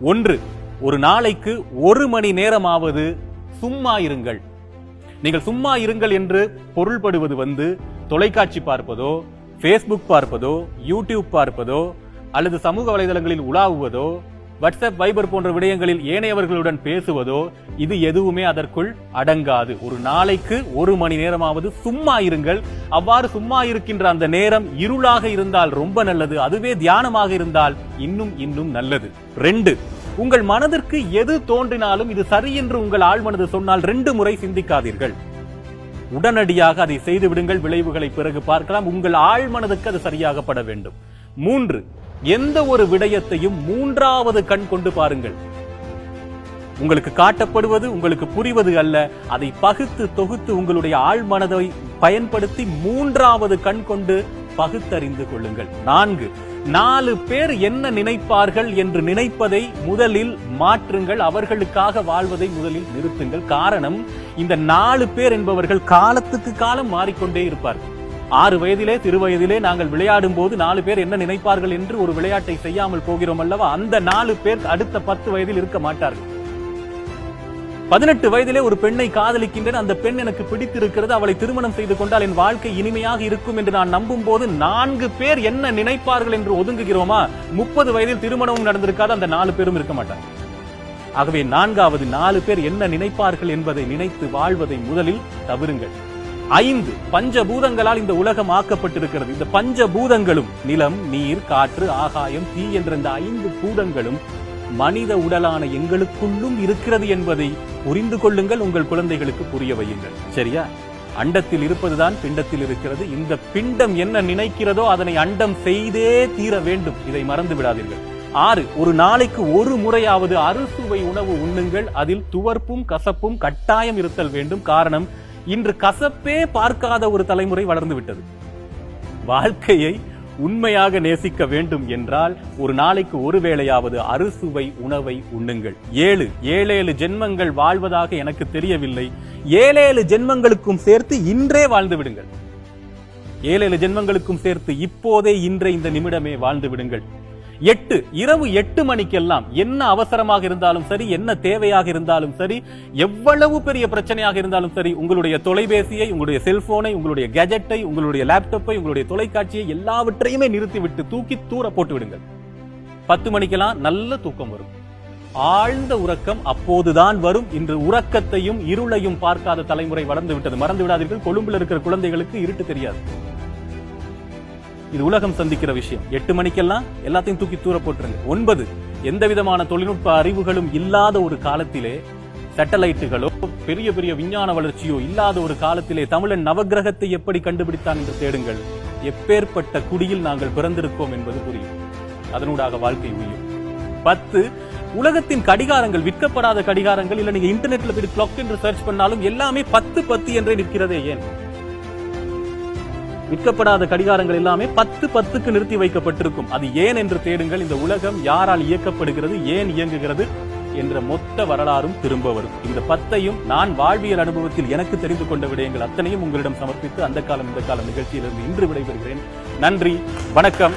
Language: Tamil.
ஒன்று, ஒரு நாளைக்கு 1 மணி நேரமாவது சும்மா இருங்கள். நீங்கள் சும்மா இருங்கள் என்று பொருள்படுவது தொலைக்காட்சி பார்ப்பதோ, ஃபேஸ்புக் பார்ப்பதோ, யூடியூப் பார்ப்பதோ, அல்லது சமூக வலைதளங்களில் உலாவுவதோ, வாட்ஸ்அப், வைபர் போன்ற விடயங்களில் ஏனையவர்களுடன் பேசுவதோ, இது எதுவுமே அதற்குள் அடங்காது. ஒரு நாளைக்கு 1 மணி நேரமாவது சும்மா இருங்கள். அவ்வாறு சும்மா இருக்கின்ற அந்த நேரம் இருளாக இருந்தால் ரொம்ப நல்லது, அதுவே தியானமாக இருந்தால் இன்னும் நல்லது. 2, உங்கள் மனதிற்கு எது தோன்றினாலும் இது சரி என்று உங்கள் ஆழ்மனது சொன்னால் 2 முறை சிந்திக்காதீர்கள். உடனடியாக அதை செய்து விடுங்கள். விளைவுகளை பிறகு பார்க்கலாம். உங்கள் ஆழ்மனதுக்கு அது சரியாகப்பட வேண்டும். 3, எந்த ஒரு விடயத்தையும் 3வது கண் கொண்டு பாருங்கள். உங்களுக்கு காட்டப்படுவது உங்களுக்கு புரிவது அல்ல, அதை பகுத்து தொகுத்து உங்களுடைய ஆழ்மனதை பயன்படுத்தி 3வது கண் கொண்டு பகுத்தறிந்து கொள்ளுங்கள். 4 பேர் என்ன நினைப்பார்கள் என்று நினைப்பதை முதலில் மாற்றுங்கள். அவர்களுக்காக வாழ்வதை முதலில் நிறுத்துங்கள். காரணம், இந்த 4 பேர் என்பவர்கள் காலத்துக்கு காலம் மாறிக்கொண்டே இருப்பார்கள். 6 வயதிலே சிறு வயதிலே நாங்கள் விளையாடும் போது 4 பேர் என்ன நினைப்பார்கள் என்று ஒரு விளையாட்டை செய்யாமல் போகிறோம் அல்லவா? அந்த 4 பேர் அடுத்த 10 வயதில் இருக்க மாட்டார்கள். 18 வயதிலே ஒரு பெண்ணை காதலிக்கின்றேன், அந்த பெண் எனக்கு பிடித்திருக்கிறது, அவளை திருமணம் செய்து கொண்டால் என் வாழ்க்கை இனிமையாக இருக்கும் என்று நான் நம்பும் போது 4 பேர் என்ன நினைப்பார்கள் என்று ஒதுங்குகிறோமா? 30 வயதில் திருமணமும் நடந்திருக்காது, அந்த 4 பேரும் இருக்க மாட்டார்கள். ஆகவே 4வது 4 பேர் என்ன நினைப்பார்கள் என்பதை நினைத்து வாழ்வதை முதலில் தவிருங்கள். 5, பஞ்சபூதங்களால் இந்த உலகம் ஆக்கப்பட்டிருக்கிறது. இந்த பஞ்சபூதங்களும் நிலம், நீர், காற்று, ஆகாயம், தீ என்ற இந்த 5 பூதங்களும் மனித உடலான எங்களுக்குள்ளும் இருக்கிறது என்பதை புரிந்து கொள்ளுங்கள். உங்கள் குழந்தைகளுக்கு புரிய வையுங்கள். சரியா? அண்டத்தில் இருப்பதுதான் பிண்டத்தில் இருக்கிறது. இந்த பிண்டம் என்ன நினைக்கிறதோ அதனை அண்டம் செய்தே தீர வேண்டும். இதை மறந்து விடாதீர்கள். 6, ஒரு நாளைக்கு 1 முறையாவது அறுசுவை உணவு உண்ணுங்கள். அதில் துவர்ப்பும் கசப்பும் கட்டாயம் இருத்தல் வேண்டும். காரணம், இன்று கசப்பே பார்க்காத ஒரு தலைமுறை வளர்ந்து விட்டது. வாழ்க்கையை உண்மையாக நேசிக்க வேண்டும் என்றால் ஒரு நாளைக்கு 1 வேளையாவது அறுசுவை உணவை உண்ணுங்கள். 7 ஜென்மங்கள் வாழ்வதாக எனக்கு தெரியவில்லை. 7 ஜென்மங்களுக்கும் சேர்த்து இன்றே வாழ்ந்து விடுங்கள். 7 ஜென்மங்களுக்கும் சேர்த்து இப்போதே இன்றே இந்த நிமிடமே வாழ்ந்து விடுங்கள். 8, இரவு 8 மணிக்கெல்லாம் என்ன அவசரமாக இருந்தாலும் சரி, என்ன தேவையாக இருந்தாலும் சரி, எவ்வளவு பெரிய பிரச்சனையாக இருந்தாலும் சரி, உங்களுடைய தொலைபேசியை, உங்களுடைய செல்போனை, உங்களுடைய கேஜெட்டை, உங்களுடைய லேப்டாப்பை, உங்களுடைய தொலைக்காட்சியை எல்லாவற்றையுமே நிறுத்திவிட்டு தூக்கி தூர போட்டு விடுங்கள். 10 மணிக்கெல்லாம் நல்ல தூக்கம் வரும். ஆழ்ந்த உறக்கம் அப்போதுதான் வரும். இன்று உறக்கத்தையும் இருளையும் பார்க்காத தலைமுறை வளர்ந்து விட்டது. மறந்து விடாதீர்கள், கொழும்புல இருக்கிற குழந்தைகளுக்கு இருட்டு தெரியாது. இது உலகம் சந்திக்கிற விஷயம். 8 மணிக்கெல்லாம் எல்லாத்தையும் தூக்கி தூர போட்டுருங்க. 9, எந்த விதமான தொழில்நுட்ப அறிவுகளும் இல்லாத ஒரு காலத்திலே, சேட்டலைட்டுகளோ பெரிய பெரிய விஞ்ஞான வளர்ச்சியோ இல்லாத ஒரு காலத்திலே தமிழன் நவகிரகத்தை எப்படி கண்டுபிடித்தான் என்று தேடுங்கள். எப்பேற்பட்ட குடியில் நாங்கள் பிறந்திருக்கோம் என்பது புரியும். அதனூடாக வாழ்க்கை உயும். 10, உலகத்தின் கடிகாரங்கள், விற்கப்படாத கடிகாரங்கள், இல்ல நீங்க இன்டர்நெட்ல போய் கிளாக் என்று சர்ச் பண்ணாலும் எல்லாமே 10 என்றே நிற்கிறதே. ஏன்? விற்கப்படாத கடிகாரங்கள் எல்லாமே 10 நிறுத்தி வைக்கப்பட்டிருக்கும். அது ஏன் என்று தேடுங்கள். இந்த உலகம் யாரால் இயக்கப்படுகிறது, ஏன் இயங்குகிறது என்ற மொத்த வரலாறும் திரும்ப வரும். இந்த 10ஐயும் நான் வாழ்வியல் அனுபவத்தில் எனக்கு தெரிந்து கொண்ட விடயங்கள் அத்தனையும் உங்களிடம் சமர்ப்பித்து அந்த காலம் இந்த காலம் நிகழ்ச்சியிலிருந்து இன்று விடைபெறுகிறேன். நன்றி, வணக்கம்.